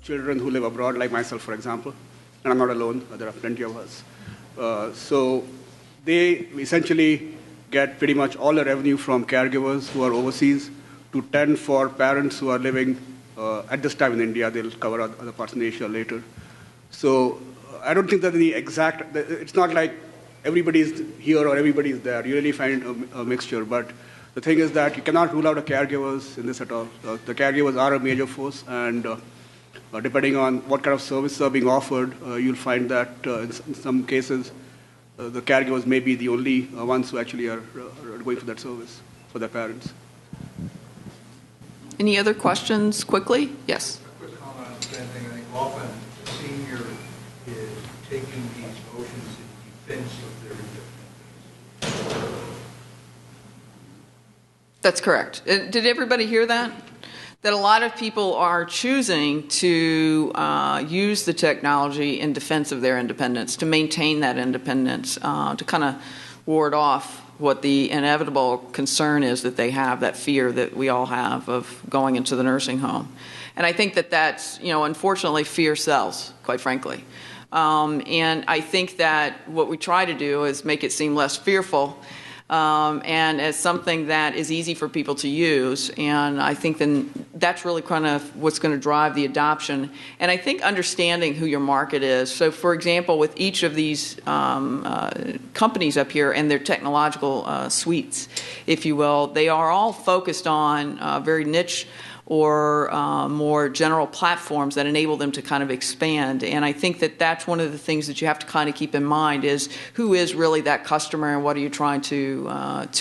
children who live abroad, like myself, for example, and I'm not alone. There are plenty of us. So they essentially get pretty much all the revenue from caregivers who are overseas to tend for parents who are living at this time in India. They'll cover other parts in Asia later. So I don't think that the exact, it's not like everybody's here or everybody's there. You really find a mixture. But the thing is that you cannot rule out the caregivers in this at all. The caregivers are a major force, and depending on what kind of services are being offered, you'll find that in some cases, the caregivers may be the only ones who actually are going for that service for their parents. Any other questions quickly? Yes. A quick comment on the same thing. I think often the senior is taking these motions in defense of their independence. That's correct. Did everybody hear that? That a lot of people are choosing to use the technology in defense of their independence, to maintain that independence, to kind of ward off what the inevitable concern is that they have, that fear that we all have of going into the nursing home. And I think that that's, unfortunately, fear sells, quite frankly. And I think that what we try to do is make it seem less fearful and as something that is easy for people to use. And I think then that's really kind of what's going to drive the adoption. And I think understanding who your market is. So, for example, with each of these companies up here and their technological suites, if you will, they are all focused on very niche or more general platforms that enable them to kind of expand. And I think that that's one of the things that you have to kind of keep in mind is who is really that customer and what are you trying to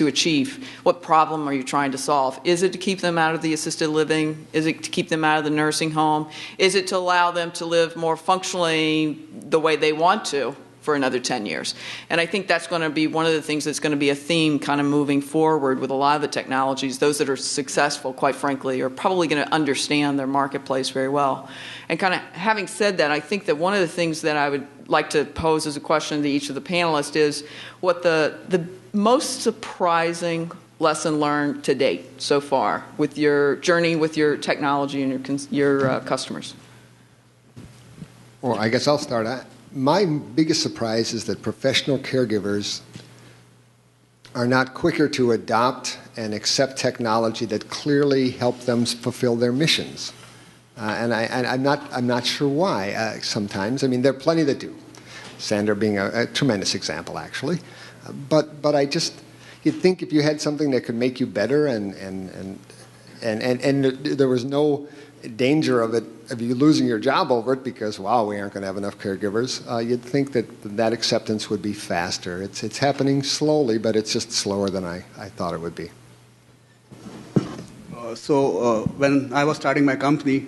achieve? What problem are you trying to solve? Is it to keep them out of the assisted living? Is it to keep them out of the nursing home? Is it to allow them to live more functionally the way they want to for another 10 years? And I think that's going to be one of the things that's going to be a theme kind of moving forward with a lot of the technologies. Those that are successful, quite frankly, are probably going to understand their marketplace very well. And kind of having said that, I think that one of the things that I would like to pose as a question to each of the panelists is what the most surprising lesson learned to date so far with your journey with your technology and your customers. Well, I guess I'll start. My biggest surprise is that professional caregivers are not quicker to adopt and accept technology that clearly help them fulfill their missions. And I'm not sure why sometimes. I mean, there are plenty that do. Sandra being a tremendous example, actually. But you'd think if you had something that could make you better and there was no danger of you losing your job over it because, wow, we aren't going to have enough caregivers, you'd think that acceptance would be faster. It's happening slowly, but it's just slower than I thought it would be. So when I was starting my company,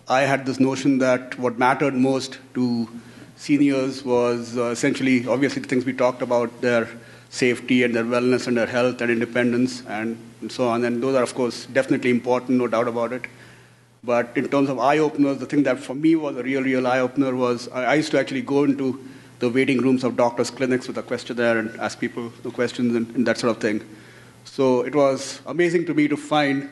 I had this notion that what mattered most to seniors was essentially, obviously, the things we talked about, their safety and their wellness and their health and independence and so on. And those are, of course, definitely important, no doubt about it. But in terms of eye-openers, the thing that for me was a real eye-opener was I used to actually go into the waiting rooms of doctors' clinics with a questionnaire and ask people the questions and that sort of thing. So it was amazing to me to find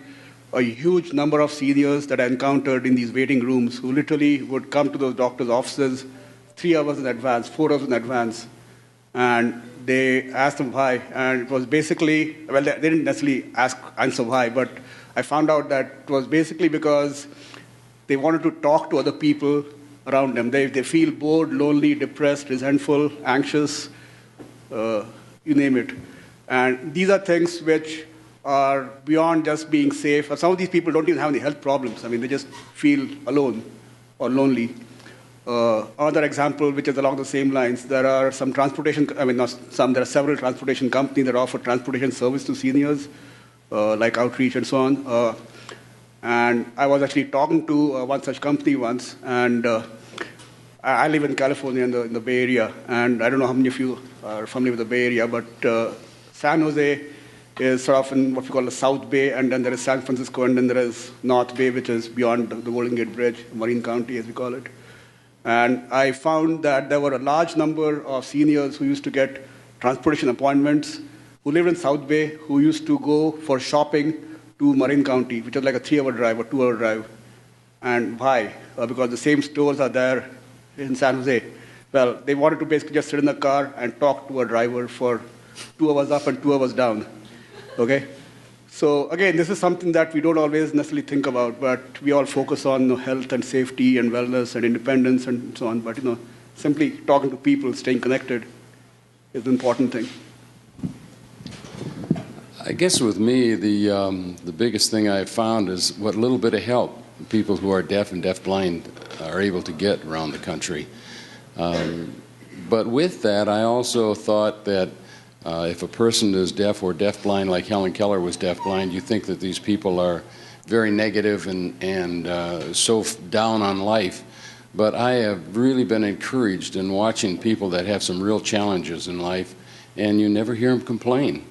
a huge number of seniors that I encountered in these waiting rooms who literally would come to those doctors' offices 3 hours in advance, 4 hours in advance, and they asked them why. And it was basically, well, they didn't necessarily answer why, but I found out that it was basically because they wanted to talk to other people around them. They feel bored, lonely, depressed, resentful, anxious, you name it. And these are things which are beyond just being safe. Some of these people don't even have any health problems. I mean, they just feel alone or lonely. Another example, which is along the same lines, there are some transportation, there are several transportation companies that offer transportation service to seniors, like Outreach and so on. And I was actually talking to one such company once, and I live in California in the Bay Area, and I don't know how many of you are familiar with the Bay Area, but San Jose is sort of in what we call the South Bay, and then there is San Francisco, and then there is North Bay, which is beyond the Golden Gate Bridge, Marine County, as we call it. And I found that there were a large number of seniors who used to get transportation appointments, who lived in South Bay, who used to go for shopping to Marin County, which is like a 3-hour drive or 2-hour drive. And why? Because the same stores are there in San Jose. Well, they wanted to basically just sit in the car and talk to a driver for 2 hours up and 2 hours down. Okay? So again, this is something that we don't always necessarily think about, but we all focus on health and safety and wellness and independence and so on. But simply talking to people, staying connected is an important thing. I guess with me, the biggest thing I've found is what little bit of help people who are deaf and deafblind are able to get around the country. But with that, I also thought that if a person is deaf or deafblind, like Helen Keller was deafblind, you think that these people are very negative and so down on life. But I have really been encouraged in watching people that have some real challenges in life, and you never hear them complain.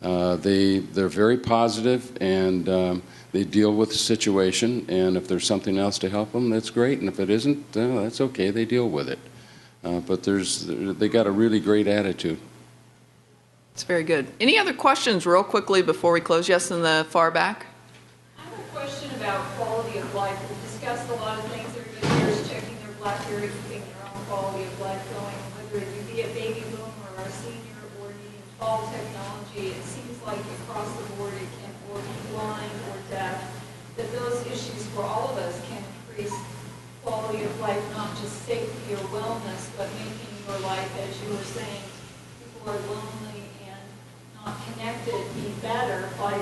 They're very positive, and they deal with the situation, and if there's something else to help them, that's great, and if it isn't, that's okay, they deal with it. But they got a really great attitude. It's very good. Any other questions real quickly before we close? Yes, in the far back. I have a question about quality of life. We've discussed a lot of things. Everybody here is checking their BlackBerry, keeping their own quality of life going, whether it be a baby boomer or a senior or needing all technology. It seems like across the board it can, or blind or deaf, that those issues for all of us can increase quality of life, not just safety or wellness, but making your life, as you were saying, people are lonely and not connected, be better by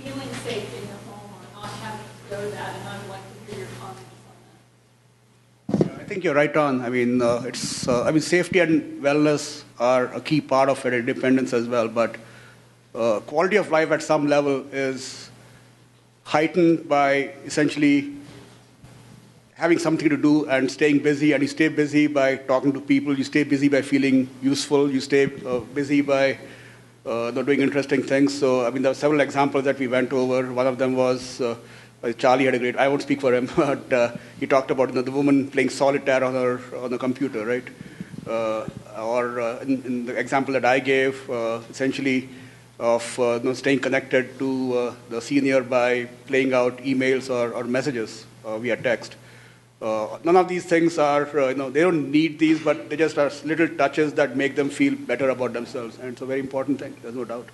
feeling safe in your home or not having to go to that. And I would like to hear your comments on that. I think you're right on. I mean, safety and wellness are a key part of it, independence as well. But quality of life at some level is heightened by essentially having something to do and staying busy. And you stay busy by talking to people. You stay busy by feeling useful. You stay busy by doing interesting things. So, I mean, there were several examples that we went over. One of them was Charlie had a great, I won't speak for him, but he talked about the woman playing solitaire on the computer, right? In the example that I gave, essentially of staying connected to the senior by playing out emails or messages via text. None of these things are, they don't need these, but they just are little touches that make them feel better about themselves. And it's a very important thing, there's no doubt.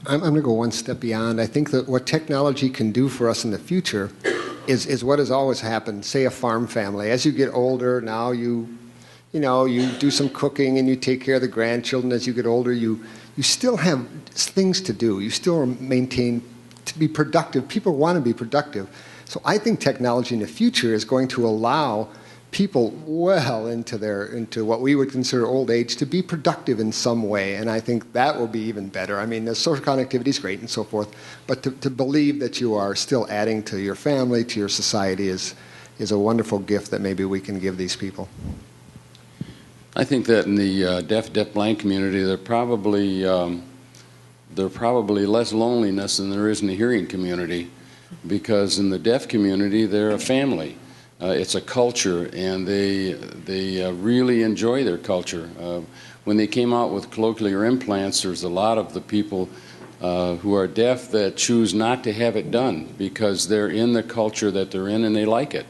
I'm going to go one step beyond. I think that what technology can do for us in the future is what has always happened. Say a farm family. As you get older, now you do some cooking and you take care of the grandchildren. As you get older, you still have things to do. You still maintain to be productive. People want to be productive. So I think technology in the future is going to allow people well into what we would consider old age to be productive in some way, and I think that will be even better. I mean, the social connectivity is great and so forth, but to believe that you are still adding to your family, to your society is a wonderful gift that maybe we can give these people. I think that in the deaf-blind community, there probably less loneliness than there is in the hearing community. Because in the deaf community, they're a family. It's a culture, and they really enjoy their culture. When they came out with cochlear implants, there's a lot of the people who are deaf that choose not to have it done because they're in the culture that they're in and they like it,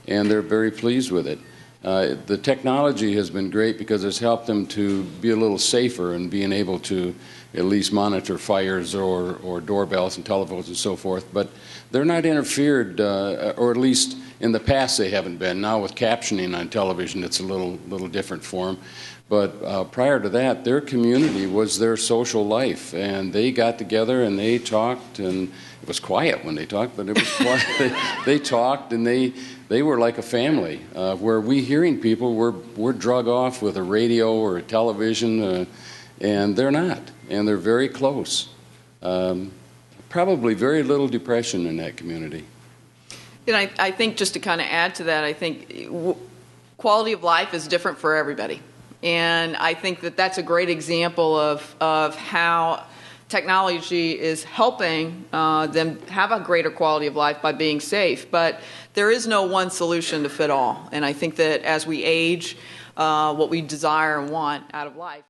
and they're very pleased with it. The technology has been great because it's helped them to be a little safer and being able to at least monitor fires or doorbells and telephones and so forth. But they're not interfered, or at least in the past they haven't been. Now with captioning on television, it's a little different for them. But prior to that, their community was their social life, and they got together and they talked, and it was quiet when they talked, but it was quiet. They talked, and they were like a family. Where we hearing people, we're drug off with a radio or a television, and they're not, and they're very close. Probably very little depression in that community. And I think just to kind of add to that, I think quality of life is different for everybody. And I think that that's a great example of how technology is helping them have a greater quality of life by being safe. But there is no one solution to fit all. And I think that as we age, what we desire and want out of life